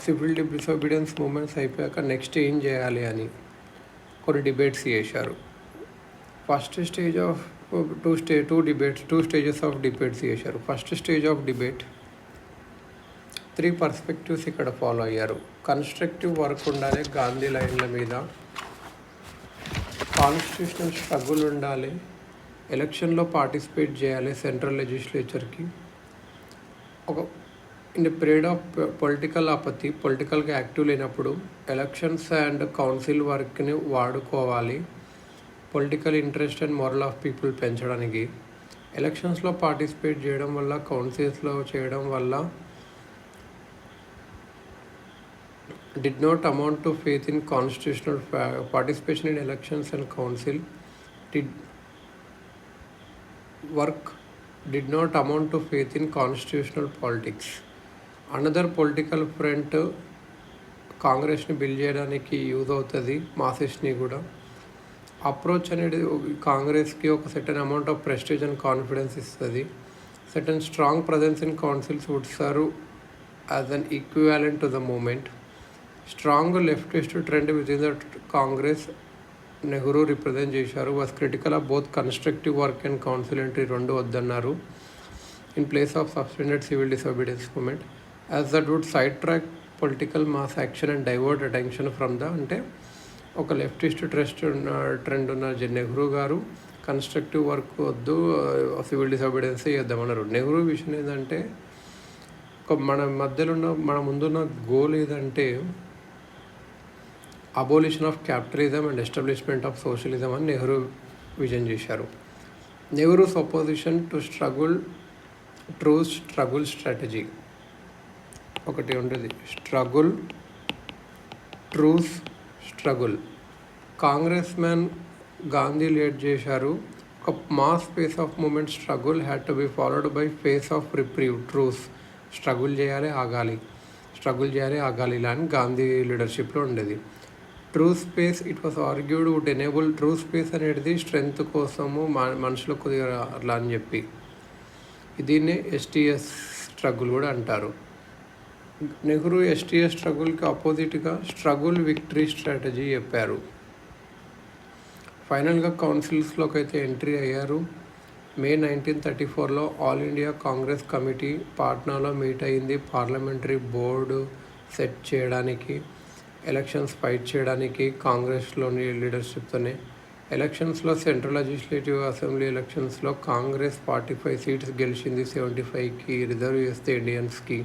Civil disobedience movements అయిపోయాక next ఏం చేయాలి అని కొన్ని డిబేట్స్ చేశారు. First stage of two stages of debates చేశారు. First stage of debate 3 perspectives ఇక్కడ ఫాలో అయ్యారు. కన్స్ట్రక్టివ్ వర్క్ ఉండాలి, గాంధీ లైన్ల మీద కాన్స్టిట్యూషనల్ స్ట్రగుల్ ఉండాలి, ఎలక్షన్లో పార్టిసిపేట్ చేయాలి సెంట్రల్ లెజిస్లేచర్కి. In the period of political apathy, పొలిటికల్గా యాక్టివ్ లేనప్పుడు ఎలక్షన్స్ అండ్ కౌన్సిల్ వర్క్ని వాడుకోవాలి political interest and moral of people పెంచడానికి. ఎలక్షన్స్లో పార్టిసిపేట్ చేయడం వల్ల, కౌన్సిల్స్లో చేయడం వల్ల did not amount to faith in constitutional participation in elections and council did not amount to faith in constitutional politics. Another political front కాంగ్రెస్ని build చేయడానికి use అవుతుంది, మాసెస్ని కూడా. అప్రోచ్ అనేది కాంగ్రెస్కి ఒక certain amount of prestige and confidence ఇస్తుంది. Certain strong presence in councils would serve as an equivalent to the movement. Strong leftist trend within the Congress Nehru represent చేశారు. Was critical of both constructive work and council entry రెండు వద్దన్నారు in place of suspended civil disobedience movement as that would side track political mass action and divert attention from the. అంటే ఒక leftist trend ఉన్న Nehru garu constructive work వద్దు, civil disobedience చేద్దామన్నారు. నెహ్రూ విషయం ఏంటంటే మన ముందున్న గోల్ ఏదంటే abolition of capitalism and establishment of socialism అని నెహ్రూ విజన్ చేశారు. Nehru's opposition to struggle strategy ఒకటి ఉంటుంది. Struggle Congress man Gandhi lead చేశారు. ఒక mass phase of movement struggle had to be followed by phase of reprieve truce. Struggle చేయాలి ఆగాలి ఇలా అని గాంధీ లీడర్షిప్లో ఉండేది. True space it was argued would enable. True space అనేది స్ట్రెంగ్త్ కోసము మనుషులకు కొద్దిగా అట్లా అని చెప్పి దీన్నే ఎస్టీఎస్ స్ట్రగుల్ కూడా అంటారు. నెహ్రూ ఎస్టీఎస్ స్ట్రగుల్కి ఆపోజిట్గా స్ట్రగుల్ విక్టరీ స్ట్రాటజీ చెప్పారు. ఫైనల్గా కౌన్సిల్స్లోకి అయితే ఎంట్రీ అయ్యారు. మే 1934లో ఆల్ ఇండియా కాంగ్రెస్ కమిటీ పాట్నాలో మీట్ అయింది. పార్లమెంటరీ బోర్డు సెట్ చేయడానికి, ఎలక్షన్స్ ఫైట్ చేయడానికి కాంగ్రెస్లోని లీడర్షిప్తోనే. ఎలక్షన్స్లో సెంట్రల్ లెజిస్లేటివ్ అసెంబ్లీ ఎలక్షన్స్లో కాంగ్రెస్ 45 సీట్స్ గెలిచింది, 75కి రిజర్వ్ చేస్తే ఇండియన్స్కి.